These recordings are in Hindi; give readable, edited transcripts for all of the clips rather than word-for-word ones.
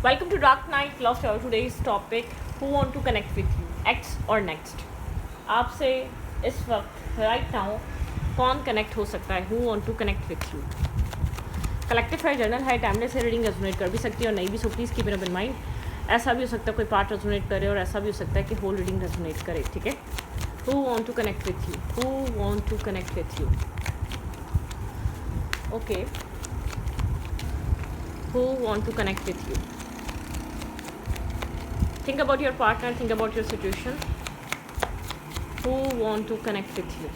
Welcome to Dark Night Love Story. Today's topic: Who want to connect with you, ex or next? आपसे इस वक्त राइट नाउ कौन कनेक्ट हो सकता है? Who want to connect with you? Collective है, जर्नल है, टाइमलेस है, रीडिंग रेजोनेट कर भी सकती है और नहीं भी, so please keep it in mind. ऐसा भी हो सकता है कोई पार्ट रेजोनेट करे और ऐसा भी हो सकता है कि होल रीडिंग रेजोनेट करे, ठीक है? Who want to connect with you? Who want to connect with you? Okay. Who want to connect with you? Think about your partner, think about your situation. Who want to connect with you?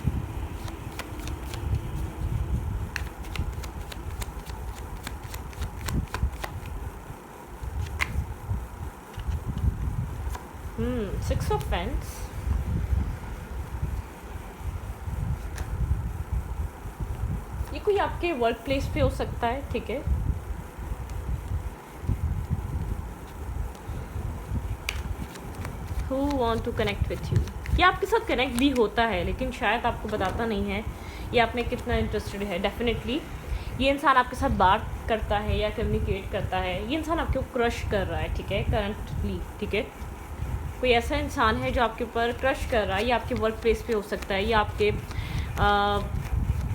Six of Wands. ये कोई आपके वर्क प्लेस पे हो सकता है, ठीक है? Who want to connect with you? ये आपके साथ कनेक्ट भी होता है लेकिन शायद आपको बताता नहीं है ये आप में कितना इंटरेस्टेड है। डेफिनेटली ये इंसान आपके साथ बात करता है या कम्युनिकेट करता है, ये इंसान आपके ऊपर क्रश कर रहा है, ठीक है? करंटली, ठीक है? कोई ऐसा इंसान है जो आपके ऊपर क्रश कर रहा है, ये आपके वर्क प्लेस पे हो सकता है, या आपके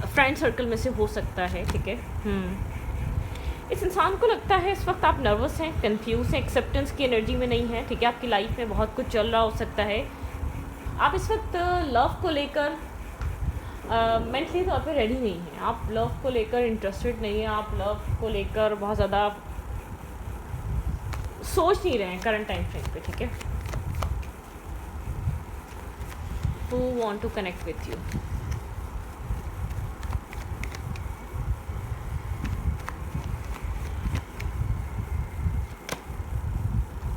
फ्रेंड सर्कल में से हो सकता है, ठीक है? इस इंसान को लगता है इस वक्त आप नर्वस हैं, कंफ्यूज हैं, एक्सेप्टेंस की एनर्जी में नहीं है, ठीक है? आपकी लाइफ में बहुत कुछ चल रहा हो सकता है। आप इस वक्त लव को लेकर मेंटली तौर पे रेडी नहीं हैं, आप लव को लेकर इंटरेस्टेड नहीं हैं, आप लव को लेकर बहुत ज़्यादा सोच नहीं रहे हैं करंट टाइम फ्रेम पे, ठीक है? Who want to connect with you?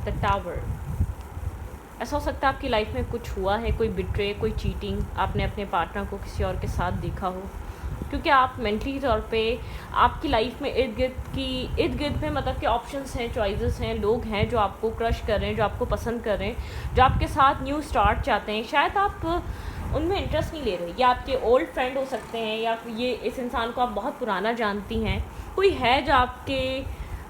The tower. ऐसा हो सकता है आपकी लाइफ में कुछ हुआ है, कोई बिट्रे, कोई चीटिंग, आपने अपने पार्टनर को किसी और के साथ देखा हो, क्योंकि आप मेंटली तौर पे आपकी लाइफ में इर्द गिर्द में मतलब कि ऑप्शंस हैं, चॉइसेस हैं, लोग हैं जो आपको क्रश कर रहे हैं, जो आपको पसंद कर रहे हैं, जो आपके साथ न्यू स्टार्ट चाहते हैं। शायद आप उनमें इंटरेस्ट नहीं ले रहे, या आपके ओल्ड फ्रेंड हो सकते हैं, या ये इस इंसान को आप बहुत पुराना जानती हैं। कोई है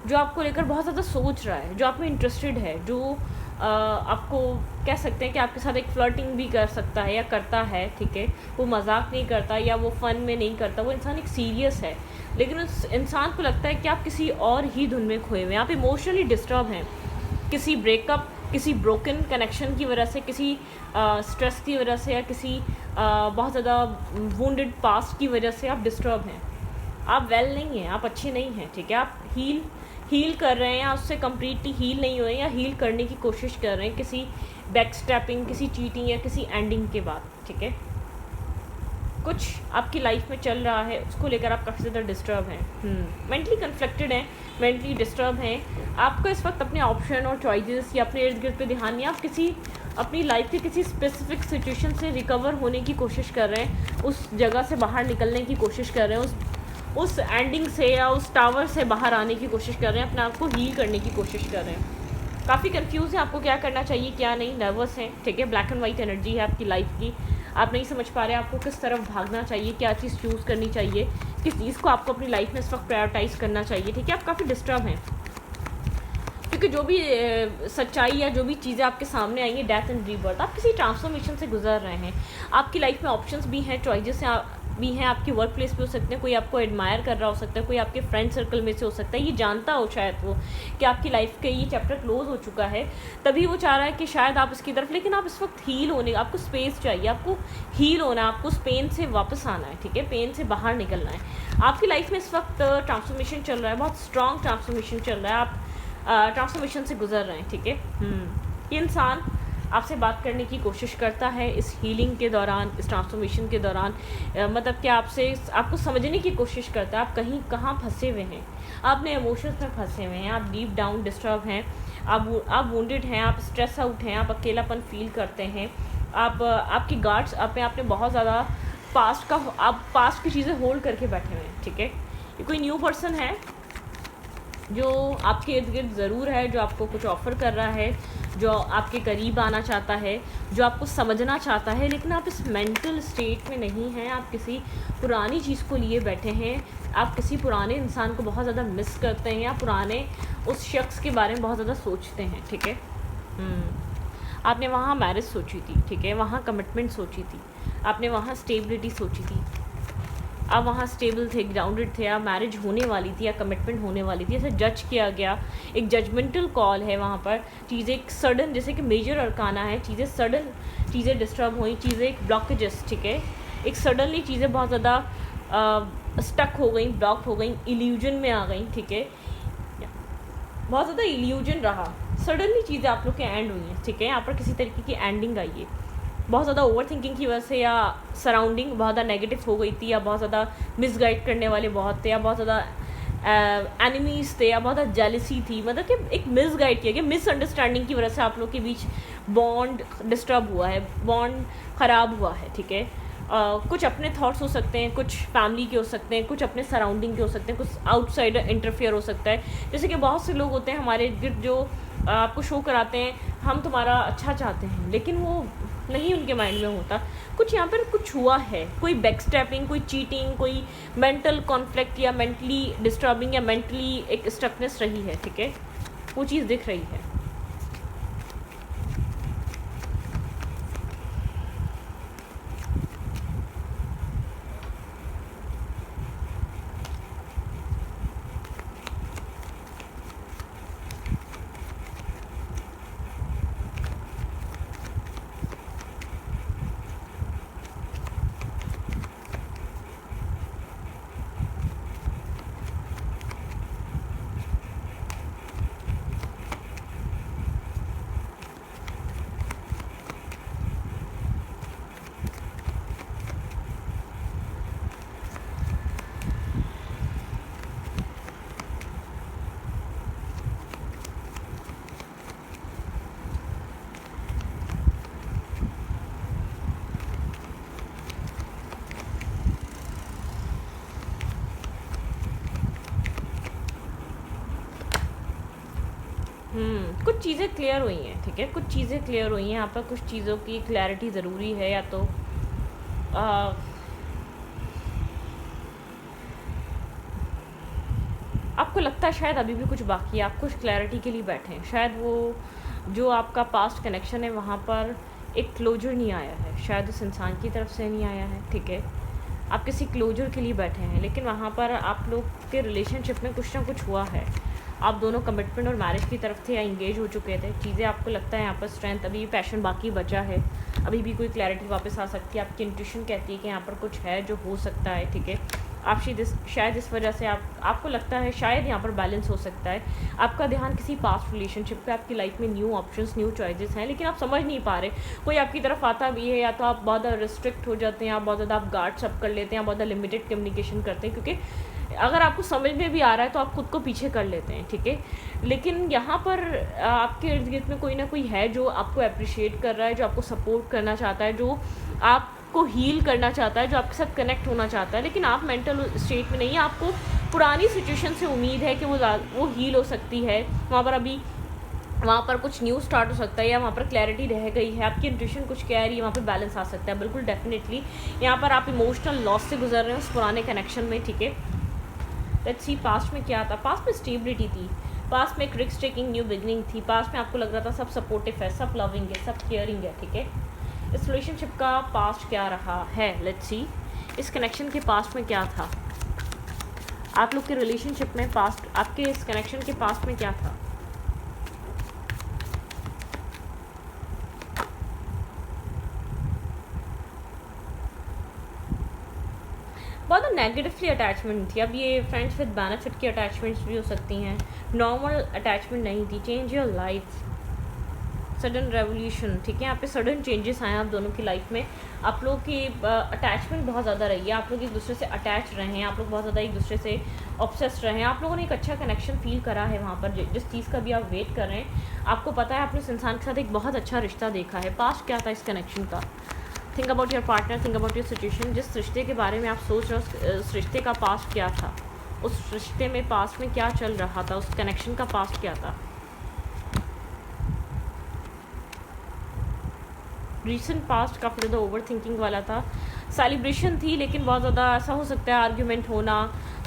जो आपको लेकर बहुत ज़्यादा सोच रहा है, जो आप में इंटरेस्टेड है, जो आपको कह सकते हैं कि आपके साथ एक फ्लर्टिंग भी कर सकता है या करता है, ठीक है? वो मजाक नहीं करता या वो फ़न में नहीं करता, वो इंसान एक सीरियस है, लेकिन उस इंसान को लगता है कि आप किसी और ही धुन में खोए हुए हैं, आप इमोशनली डिस्टर्ब हैं, किसी ब्रेकअप, किसी ब्रोकन कनेक्शन की वजह से, किसी स्ट्रेस की वजह से, या किसी बहुत ज़्यादा वुंडेड पास्ट की वजह से आप डिस्टर्ब हैं। आप वेल नहीं हैं, आप अच्छे नहीं हैं, ठीक है? आप हील कर रहे हैं या उससे कम्प्लीटली हील नहीं हुए, या हील करने की कोशिश कर रहे हैं किसी बैकस्टैपिंग, किसी चीटिंग या किसी एंडिंग के बाद, ठीक है? कुछ आपकी लाइफ में चल रहा है, उसको लेकर आप काफ़ी ज़्यादा डिस्टर्ब हैं, मेंटली कन्फ्लिक्टेड हैं, मेंटली डिस्टर्ब हैं। आपको इस वक्त अपने ऑप्शन और चॉइसेस या अपने इर्द गिर्द पे ध्यान नहीं, आप किसी अपनी लाइफ के किसी स्पेसिफिक सिचुएशन से रिकवर होने की कोशिश कर रहे हैं, उस जगह से बाहर निकलने की कोशिश कर रहे हैं, उस एंडिंग से या उस टावर से बाहर आने की कोशिश कर रहे हैं, अपने आप को हील करने की कोशिश कर रहे हैं। काफ़ी कंफ्यूज है आपको क्या करना चाहिए क्या नहीं, नर्वस है, ठीक है? ब्लैक एंड वाइट एनर्जी है आपकी लाइफ की, आप नहीं समझ पा रहे आपको किस तरफ भागना चाहिए, क्या चीज़ चूज़ करनी चाहिए, किस चीज़ को आपको अपनी लाइफ में इस वक्त प्रायोरिटाइज़ करना चाहिए, ठीक है? आप काफ़ी डिस्टर्ब हैं क्योंकि जो भी सच्चाई या जो भी चीज़ें आपके सामने आई हैं, डेथ एंड रीबर्थ, आप किसी ट्रांसफॉर्मेशन से गुजर रहे हैं। आपकी लाइफ में ऑप्शंस भी हैं, चॉइसेस भी हैं, आपके वर्क प्लेस पे हो सकते हैं, कोई आपको एडमायर कर रहा हो सकता है, कोई आपके फ्रेंड सर्कल में से हो सकता है, ये जानता हो शायद वो कि आपकी लाइफ का ये चैप्टर क्लोज हो चुका है, तभी वो चाह रहा है कि शायद आप इसकी तरफ, लेकिन आप इस वक्त हील होने, आपको स्पेस चाहिए, आपको हील होना है, आपको उस पेन से वापस आना है, ठीक है? पेन से बाहर निकलना है। आपकी लाइफ में इस वक्त ट्रांसफॉर्मेशन चल रहा है, बहुत स्ट्रॉन्ग ट्रांसफॉर्मेशन चल रहा है, आप ट्रांसफॉर्मेशन से गुजर रहे हैं, ठीक है? ये इंसान आपसे बात करने की कोशिश करता है इस हीलिंग के दौरान, इस ट्रांसफॉर्मेशन के दौरान, मतलब कि आपको समझने की कोशिश करता है आप कहीं कहाँ फंसे हुए हैं, आप अपने इमोशंस में फंसे हुए हैं, आप डीप डाउन डिस्टर्ब हैं, आप वुंडेड हैं, आप स्ट्रेस आउट हैं, आप अकेलापन फील करते हैं, आपकी गार्ड्स आपने बहुत ज़्यादा पास्ट की चीज़ें होल्ड करके बैठे हुए हैं, ठीक है? ये कोई न्यू पर्सन है, जो आपके इर्द गिर्द ज़रूर है, जो आपको कुछ ऑफ़र कर रहा है, जो आपके करीब आना चाहता है, जो आपको समझना चाहता है, लेकिन आप इस मेंटल स्टेट में नहीं हैं। आप किसी पुरानी चीज़ को लिए बैठे हैं, आप किसी पुराने इंसान को बहुत ज़्यादा मिस करते हैं, या पुराने उस शख्स के बारे में बहुत ज़्यादा सोचते हैं, ठीक है। आपने वहाँ मैरिज सोची थी, ठीक है, वहाँ कमिटमेंट सोची थी, आपने वहाँ स्टेबिलिटी सोची थी, आप वहाँ स्टेबल थे, ग्राउंडेड थे, आप मैरिज होने वाली थी या कमिटमेंट होने वाली थी, ऐसे जज किया गया, एक जजमेंटल कॉल है वहाँ पर। चीज़ें एक सडन, जैसे कि मेजर अरकाना है, चीज़ें सडन, चीज़ें डिस्टर्ब हुई, चीज़ें एक ब्लॉकेजेस, ठीक है, एक सडनली चीज़ें बहुत ज़्यादा स्टक हो गई, ब्लॉक हो गई, इल्यूजन में आ गई, ठीक है, बहुत ज़्यादा इल्यूजन रहा, सडनली चीज़ें आप लोग के एंड हुई हैं, ठीक है। यहाँ पर किसी तरीके की एंडिंग आई है, बहुत ज़्यादा ओवर थिंकिंग की वजह से, या सराउंडिंग बहुत ज़्यादा नेगेटिव हो गई थी, या बहुत ज़्यादा मिसगाइड करने वाले बहुत थे, या बहुत ज़्यादा एनिमीज़ थे, या बहुत ज़्यादा जेलसी थी, मतलब कि एक मिसगाइड किया गया, मिसअंडरस्टैंडिंग की वजह से आप लोग के बीच बॉन्ड डिस्टर्ब हुआ है, बॉन्ड ख़राब हुआ है, ठीक है। कुछ अपने थॉट्स हो सकते हैं, कुछ फैमिली के हो सकते हैं, कुछ अपने सराउंडिंग के हो सकते हैं, कुछ आउटसाइडर इंटरफेयर हो सकता है। जैसे कि बहुत से लोग होते हैं हमारे गिर्द जो आपको शो कराते हैं हम तुम्हारा अच्छा चाहते हैं, लेकिन वो नहीं उनके माइंड में होता। कुछ यहाँ पर कुछ हुआ है, कोई बैकस्टैपिंग, कोई चीटिंग, कोई मेंटल कॉन्फ्लिक्ट, या मेंटली डिस्टर्बिंग, या मेंटली एक स्टकनेस रही है, ठीक है, वो चीज़ दिख रही है। कुछ चीज़ें क्लियर हुई हैं, ठीक है, कुछ चीज़ें क्लियर हुई हैं। यहाँ पर कुछ चीज़ों की क्लैरिटी ज़रूरी है, या तो आपको लगता है शायद अभी भी कुछ बाकी है, आप कुछ क्लैरिटी के लिए बैठे हैं, शायद वो जो आपका पास्ट कनेक्शन है वहाँ पर एक क्लोजर नहीं आया है, शायद उस इंसान की तरफ से नहीं आया है, ठीक है। आप किसी क्लोजर के लिए बैठे हैं, लेकिन वहाँ पर आप लोग के रिलेशनशिप में कुछ ना कुछ हुआ है, आप दोनों कमिटमेंट और मैरिज की तरफ थे या इंगेज हो चुके थे। चीज़ें आपको लगता है यहाँ पर स्ट्रेंथ, अभी भी पैशन बाकी बचा है, अभी भी कोई क्लैरिटी वापस आ सकती है। आपकी इंट्यूशन कहती है कि यहाँ पर कुछ है जो हो सकता है, ठीक है। आप शायद इस वजह से आपको लगता है शायद यहाँ पर बैलेंस हो सकता है। आपका ध्यान किसी पास्ट रिलेशनशिप पे, आपकी लाइफ में न्यू ऑप्शंस, न्यू चॉइसेस हैं, लेकिन आप समझ नहीं पा रहे। कोई आपकी तरफ आता भी है, या तो आप बहुत ज़्यादा रिस्ट्रिक्ट हो जाते हैं, या बहुत ज़्यादा आप गार्ड्स अप कर लेते हैं, या बहुत ज़्यादा लिमिटेड कम्युनिकेशन करते हैं, क्योंकि अगर आपको समझ में भी आ रहा है तो आप खुद को पीछे कर लेते हैं, ठीक है। लेकिन यहाँ पर आपके इर्द गिर्द में कोई ना कोई है जो आपको अप्रिशिएट कर रहा है, जो आपको सपोर्ट करना चाहता है, जो आपको हील करना चाहता है, जो आपके साथ कनेक्ट होना चाहता है, लेकिन आप मेंटल स्टेट में नहीं है। आपको पुरानी सिचुएशन से उम्मीद है कि वो हील हो सकती है, वहाँ पर कुछ न्यू स्टार्ट हो सकता है, या वहाँ पर क्लैरिटी रह गई है, आपकी इंट्यूशन कुछ कह रही है, वहाँ पर बैलेंस आ सकता है, बिल्कुल डेफिनेटली। यहाँ पर आप इमोशनल लॉस से गुजर रहे हैं उस पुराने कनेक्शन में, ठीक है। लेट्स सी पास्ट में क्या था। पास्ट में स्टेबिलिटी थी, पास्ट में एक रिस्क टेकिंग न्यू बिगनिंग थी, पास्ट में आपको लग रहा था सब सपोर्टिव है, सब लविंग है, सब केयरिंग है, ठीक है। इस रिलेशनशिप का पास्ट क्या रहा है, लेट्स सी। इस कनेक्शन के पास्ट में क्या था, आप लोग के रिलेशनशिप में पास्ट, आपके इस कनेक्शन के पास्ट में क्या था। बहुत नेगेटिवली अटैचमेंट थी। अब ये फ्रेंड्स विद बेनिफिट की अटैचमेंट्स भी हो सकती हैं, नॉर्मल अटैचमेंट नहीं थी। Change your life, sudden revolution, ठीक है। यहाँ पे सडन चेंजेस आए आप दोनों की लाइफ में। आप लोग की अटैचमेंट बहुत ज़्यादा रही है, आप लोग एक दूसरे से अटैच रहे हैं, आप लोग बहुत ज़्यादा एक दूसरे से ऑब्सेस्ड रहे हैं, आप लोगों ने एक अच्छा कनेक्शन फील करा है वहाँ पर। जिस चीज़ का भी आप वेट कर रहे हैं, आपको पता है आपने उस इंसान के साथ एक बहुत अच्छा रिश्ता देखा है। पास्ट क्या था इस कनेक्शन का, think about your partner, think about your situation. जिस रिश्ते के बारे में आप सोच रहे हो उस रिश्ते का पास्ट क्या था, उस रिश्ते में पास्ट में क्या चल रहा था, उस कनेक्शन का पास्ट क्या था। रीसेंट पास्ट काफ़ी ज़्यादा ओवर थिंकिंग वाला था, सेलिब्रेशन थी, लेकिन बहुत ज़्यादा ऐसा हो सकता है आर्ग्यूमेंट होना,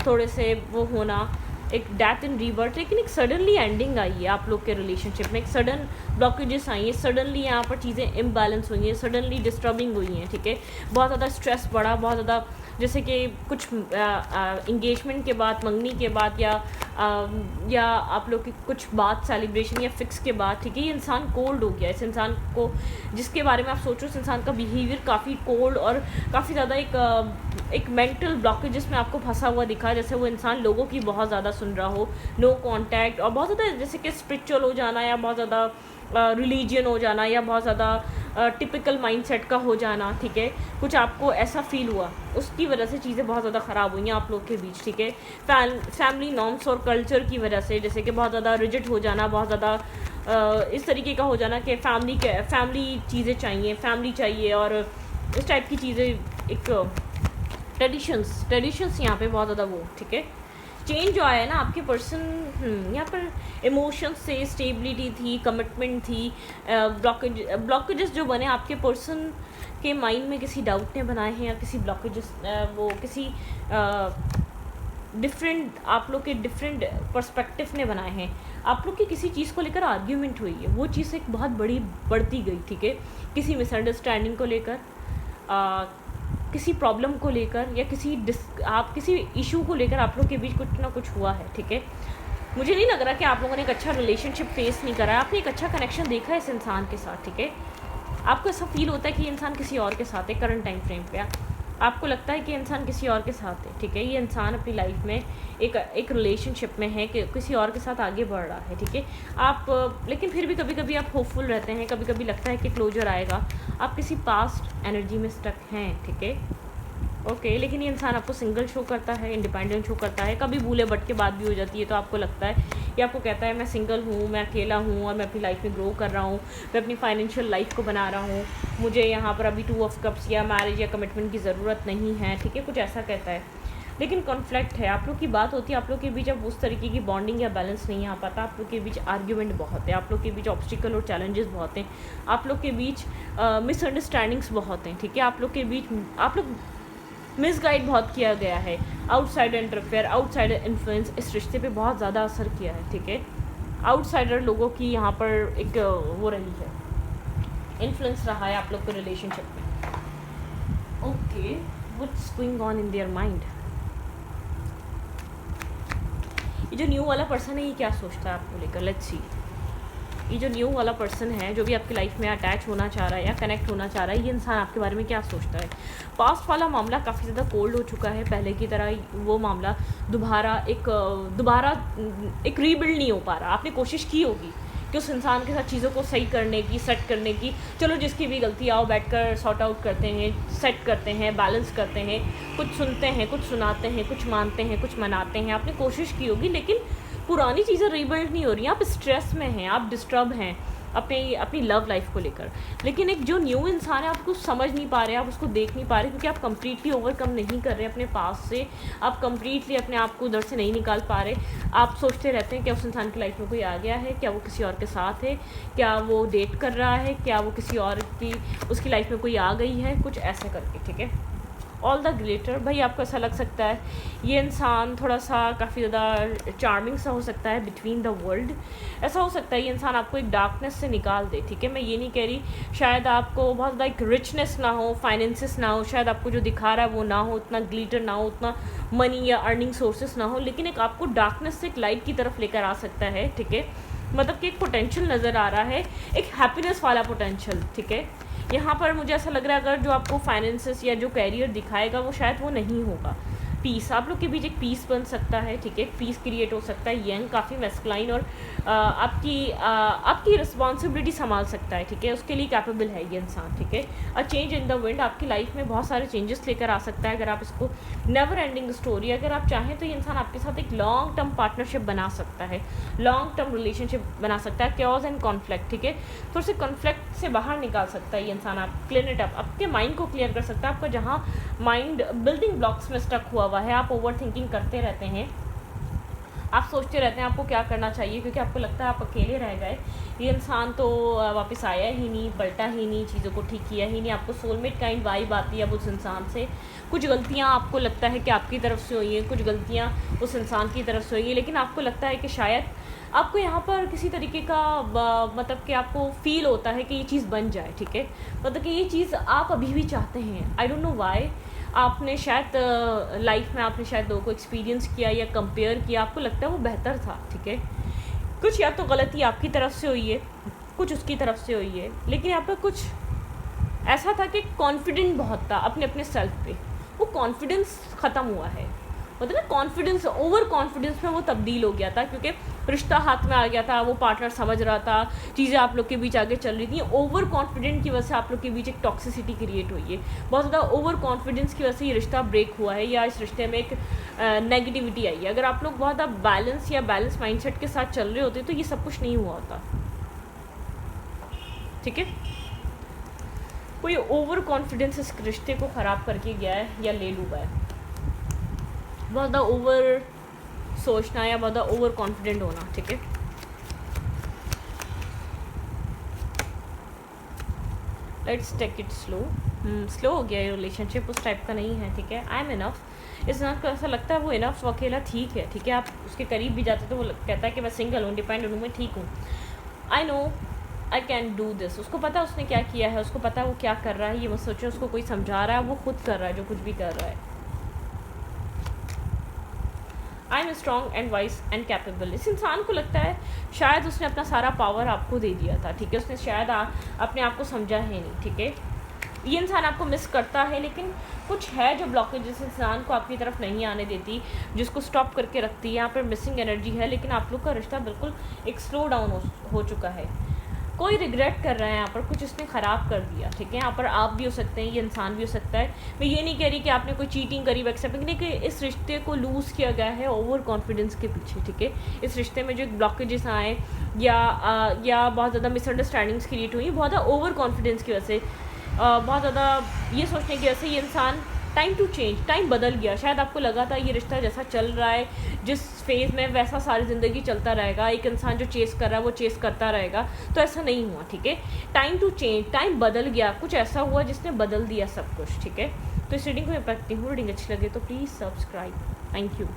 थोड़े से वो होना, एक डेथ इन रीबर्थ, लेकिन एक सडनली एंडिंग आई है आप लोग के रिलेशनशिप में, एक सडन ब्लॉकेजेस आई हैं, सडनली यहाँ पर चीज़ें इम्बैलेंस हुई हैं, सडनली डिस्टर्बिंग हुई हैं, ठीक है। बहुत ज़्यादा स्ट्रेस बढ़ा, बहुत ज़्यादा, जैसे कि कुछ इंगेजमेंट के बाद, मंगनी के बाद, या आप लोग की कुछ बात सेलिब्रेशन या फिक्स के बाद, ठीक है, ये इंसान कोल्ड हो गया। इस इंसान को, जिसके बारे में आप सोचो, इस इंसान का बिहेवियर काफ़ी कोल्ड और काफ़ी ज़्यादा एक मेंटल ब्लॉकेजेस में आपको फंसा हुआ दिखा, जैसे वो इंसान लोगों की बहुत ज़्यादा सुन रहा हो, नो कांटेक्ट, और बहुत ज़्यादा जैसे कि स्पिरिचुअल हो जाना, या बहुत ज़्यादा रिलीजियन हो जाना, या बहुत ज़्यादा टिपिकल माइंडसेट का हो जाना, ठीक है, कुछ आपको ऐसा फील हुआ, उसकी वजह से चीज़ें बहुत ज़्यादा ख़राब हुई हैं आप लोग के बीच, ठीक है। फैमिली नॉर्म्स और कल्चर की वजह से, जैसे कि बहुत ज़्यादा रिजिड हो जाना, बहुत ज़्यादा इस तरीके का हो जाना कि फैमिली चीज़ें चाहिए, फैमिली चाहिए, और इस टाइप की चीज़ें, एक ट्रेडिशंस यहाँ पे बहुत ज़्यादा वो, ठीक है। चेंज जो आया है ना आपके पर्सन, यहाँ पर इमोशंस से स्टेबिलिटी थी, कमिटमेंट थी, ब्लॉकेजेस जो बने आपके पर्सन के माइंड में, किसी डाउट ने बनाए हैं, या किसी ब्लॉकेजेस वो किसी डिफरेंट, आप लोग के डिफरेंट पर्सपेक्टिव ने बनाए हैं, आप लोग की किसी चीज़ को लेकर आर्ग्यूमेंट हुई है, वो चीज़ एक बहुत बढ़ती गई, ठीक है, किसी मिसअंडरस्टैंडिंग को लेकर, किसी प्रॉब्लम को लेकर, या किसी इशू को लेकर आप लोग के बीच कुछ ना कुछ हुआ है, ठीक है। मुझे नहीं लग रहा कि आप लोगों ने एक अच्छा रिलेशनशिप फेस नहीं करा है, आपने एक अच्छा कनेक्शन देखा है इस इंसान के साथ, ठीक है। आपको ऐसा फील होता है कि ये इंसान किसी और के साथ है, करंट टाइम पे आपको लगता है कि इंसान किसी और के साथ है, ठीक है। ये इंसान अपनी लाइफ में एक रिलेशनशिप में है, कि किसी और के साथ आगे बढ़ रहा है, ठीक है। आप लेकिन फिर भी कभी कभी आप होपफुल रहते हैं, कभी कभी लगता है कि क्लोजर आएगा, आप किसी पास्ट एनर्जी में स्टक हैं, ठीक है, ओके। लेकिन ये इंसान आपको सिंगल शो करता है, इंडिपेंडेंट शो करता है, कभी भूले भट के बात भी हो जाती है, तो आपको लगता है, ये आपको कहता है मैं सिंगल हूँ, मैं अकेला हूँ, और मैं अपनी लाइफ में ग्रो कर रहा हूँ, मैं अपनी फाइनेंशियल लाइफ को बना रहा हूँ, मुझे यहाँ पर अभी 2 ऑफ कप्स या मैरिज या कमिटमेंट की ज़रूरत नहीं है, ठीक है, कुछ ऐसा कहता है। लेकिन कॉन्फ्लिक्ट है, आप लोग की बात होती है, आप लोग के बीच अब उस तरीके की बॉन्डिंग या बैलेंस नहीं आ पाता, आप लोग के बीच आर्ग्यूमेंट बहुत है, आप लोग के बीच ऑब्स्टिकल और चैलेंजेस बहुत हैं, आप लोग के बीच मिसअंडरस्टैंडिंग्स बहुत हैं, ठीक है, आप लोग के बीच आप लोग मिसगाइड बहुत किया गया है, आउटसाइडर इंटरफेयर, आउटसाइडर इन्फ्लुएंस इस रिश्ते पे बहुत ज़्यादा असर किया है, ठीक है। आउटसाइडर लोगों की यहाँ पर एक वो रही है, इन्फ्लुएंस रहा है आप लोग के रिलेशनशिप में। Okay, what's going on in their mind. ये जो न्यू वाला पर्सन है, ये क्या सोचता है आपको लेकर, लेट्स सी। ये जो न्यू वाला पर्सन है, जो भी आपकी लाइफ में अटैच होना चाह रहा है या कनेक्ट होना चाह रहा है, ये इंसान आपके बारे में क्या सोचता है। पास्ट वाला मामला काफ़ी ज़्यादा कोल्ड हो चुका है, पहले की तरह वो मामला दोबारा एक रीबिल्ड नहीं हो पा रहा। आपने कोशिश की होगी कि उस इंसान के साथ चीज़ों को सही करने की, सेट करने की, चलो जिसकी भी गलती आओ बैठकर सॉर्ट आउट करते हैं, सेट करते हैं, बैलेंस करते हैं, कुछ सुनते हैं, कुछ सुनाते हैं, कुछ मानते हैं, कुछ मनाते हैं। आपने कोशिश की होगी, लेकिन पुरानी चीज़ें रीबिल्ड नहीं हो रही हैं, आप स्ट्रेस में हैं, आप डिस्टर्ब हैं अपनी लव लाइफ को लेकर। लेकिन एक जो न्यू इंसान है, आप उसको समझ नहीं पा रहे, आप उसको देख नहीं पा रहे, क्योंकि आप कंप्लीटली ओवरकम नहीं कर रहे अपने पास से, आप कंप्लीटली अपने आप को उधर से नहीं निकाल पा रहे। आप सोचते रहते हैं क्या उस इंसान की लाइफ में कोई आ गया है, क्या वो किसी और के साथ है, क्या वो डेट कर रहा है, क्या वो किसी और की उसकी लाइफ में कोई आ गई है, कुछ ऐसे करके, ठीक है। ऑल द ग्लिटर, भाई आपको ऐसा लग सकता है ये इंसान थोड़ा सा काफ़ी ज़्यादा चार्मिंग सा हो सकता है, बिटवीन द वर्ल्ड। ऐसा हो सकता है ये इंसान आपको एक डार्कनेस से निकाल दे, ठीक है। मैं ये नहीं कह रही शायद आपको बहुत ज़्यादा एक रिचनेस ना हो, फाइनेंसिस ना हो, शायद आपको जो दिखा रहा है वो ना हो, उतना ग्लिटर ना हो, उतना मनी या अर्निंग सोर्सेस ना हो, लेकिन एक आपको डार्कनेस से एक लाइट की तरफ लेकर आ सकता है, ठीक है। मतलब कि एक पोटेंशियल नज़र आ रहा है, एक हैप्पीनेस वाला पोटेंशियल, ठीक है। यहाँ पर मुझे ऐसा लग रहा है अगर जो आपको फाइनेंसेस या जो कैरियर दिखाएगा वो शायद वो नहीं होगा। पीस, आप लोग के बीच एक पीस बन सकता है, ठीक है, पीस क्रिएट हो सकता है। यंग काफ़ी मैस्कुलाइन और आपकी रिस्पॉन्सिबिलिटी संभाल सकता है, ठीक है, उसके लिए कैपेबल है ये इंसान, ठीक है। A change in the wind आपकी लाइफ में बहुत सारे चेंजेस लेकर आ सकता है। अगर आप इसको नेवर एंडिंग स्टोरी, अगर आप चाहें तो ये इंसान आपके साथ एक लॉन्ग टर्म पार्टनरशिप बना सकता है, लॉन्ग टर्म रिलेशनशिप बना सकता है। क्योज एंड कॉन्फ्लिक्ट, ठीक है, थोड़े से कॉन्फ्लिक्ट से बाहर निकाल सकता है ये इंसान। आप क्लीन इट अप, आपके माइंड को क्लियर कर सकता है। आपका जहाँ माइंड बिल्डिंग ब्लॉक्स में स्टक हुआ हुआ है, आप ओवर थिंकिंग करते रहते हैं, आप सोचते रहते हैं आपको क्या करना चाहिए, क्योंकि आपको लगता है आप अकेले रह गए, ये इंसान तो वापस आया ही नहीं, पलटा ही नहीं, चीज़ों को ठीक किया ही नहीं। आपको सोलमेट काइंड वाइब आती है अब उस इंसान से। कुछ गलतियाँ आपको लगता है कि आपकी तरफ से हुई हैं, कुछ गलतियाँ उस इंसान की तरफ से हुई हैं, लेकिन आपको लगता है कि शायद आपको यहाँ पर किसी तरीके का मतलब कि आपको फील होता है कि ये चीज़ बन जाए, ठीक है, मतलब कि ये चीज़ आप अभी भी चाहते हैं। आई डोंट नो वाई, आपने शायद लाइफ में आपने शायद लोगों को एक्सपीरियंस किया या कंपेयर किया, आपको लगता है वो बेहतर था, ठीक है। कुछ या तो गलती आपकी तरफ से हुई है, कुछ उसकी तरफ से हुई है, लेकिन यहाँ पर कुछ ऐसा था कि कॉन्फिडेंट बहुत था अपने अपने सेल्फ पे, वो कॉन्फिडेंस ख़त्म हुआ है, मतलब ना कॉन्फिडेंस ओवर कॉन्फिडेंस में वो तब्दील हो गया था, क्योंकि रिश्ता हाथ में आ गया था, वो पार्टनर समझ रहा था, चीज़ें आप लोग के बीच आगे चल रही थी। ओवर कॉन्फिडेंट की वजह से आप लोग के बीच एक टॉक्सिसिटी क्रिएट हुई है, बहुत ज़्यादा ओवर कॉन्फिडेंस की वजह से ये रिश्ता ब्रेक हुआ है, या इस रिश्ते में एक नेगेटिविटी आई है। अगर आप लोग बहुत ज़्यादा बैलेंस या बैलेंस माइंडसेट के साथ चल रहे होते तो ये सब कुछ नहीं हुआ होता, ठीक है। कोई ओवर कॉन्फिडेंस इस रिश्ते को ख़राब करके गया है या ले डूबा है, बहुत ज़्यादा ओवर सोचना या बहुत ज़्यादा ओवर कॉन्फिडेंट होना, ठीक है। Let's take it slow. Slow हो गया ये रिलेशनशिप, उस टाइप का नहीं है, ठीक है। I am enough. इस इंसान को ऐसा लगता है वो इनफ, वो अकेला ठीक है, ठीक है। आप उसके करीब भी जाते तो वो कहता है कि मैं सिंगल हूँ, डिपेंडेंट हूँ, मैं ठीक हूँ, I know I can do this. उसको पता है उसने क्या किया है, उसको पता है वो क्या कर रहा है, ये मत सोचो उसको कोई समझा रहा है, वो खुद कर रहा है जो कुछ भी कर रहा है। I am strong and wise and capable. इस इंसान को लगता है शायद उसने अपना सारा पावर आपको दे दिया था, ठीक है, उसने शायद अपने आप को समझा है नहीं, ठीक है। ये इंसान आपको मिस करता है, लेकिन कुछ है जो ब्लॉकेज जिस इंसान को आपकी तरफ नहीं आने देती, जिसको स्टॉप करके रखती है। यहाँ पर मिसिंग एनर्जी है, लेकिन आप लोग का रिश्ता बिल्कुल एक स्लो डाउन हो चुका है। कोई रिग्रेट कर रहा है यहाँ पर, कुछ इसने ख़राब कर दिया, ठीक है। यहाँ पर आप भी हो सकते हैं, ये इंसान भी हो सकता है। मैं ये नहीं कह रही कि आपने कोई चीटिंग करी, एक्सेप्ट नहीं, कि इस रिश्ते को लूज़ किया गया है ओवर कॉन्फिडेंस के पीछे, ठीक है। इस रिश्ते में जो ब्लॉकेजेस आए या बहुत ज़्यादा मिसअंडरस्टैंडिंग्स क्रिएट हुई, बहुत ज़्यादा ओवर कॉन्फिडेंस की वजह से, बहुत ज़्यादा ये सोचने की वजह से ये इंसान टाइम टू चेंज, टाइम बदल गया। शायद आपको लगा था ये रिश्ता जैसा चल रहा है, जिस फेज़ में, वैसा सारी ज़िंदगी चलता रहेगा, एक इंसान जो चेस कर रहा है वो चेस करता रहेगा, तो ऐसा नहीं हुआ, ठीक है। टाइम टू चेंज, टाइम बदल गया, कुछ ऐसा हुआ जिसने बदल दिया सब कुछ, ठीक है। तो इस रीडिंग को मैं पढ़ती हूँ, रीडिंग अच्छी लगे तो प्लीज़ सब्सक्राइब। Thank you.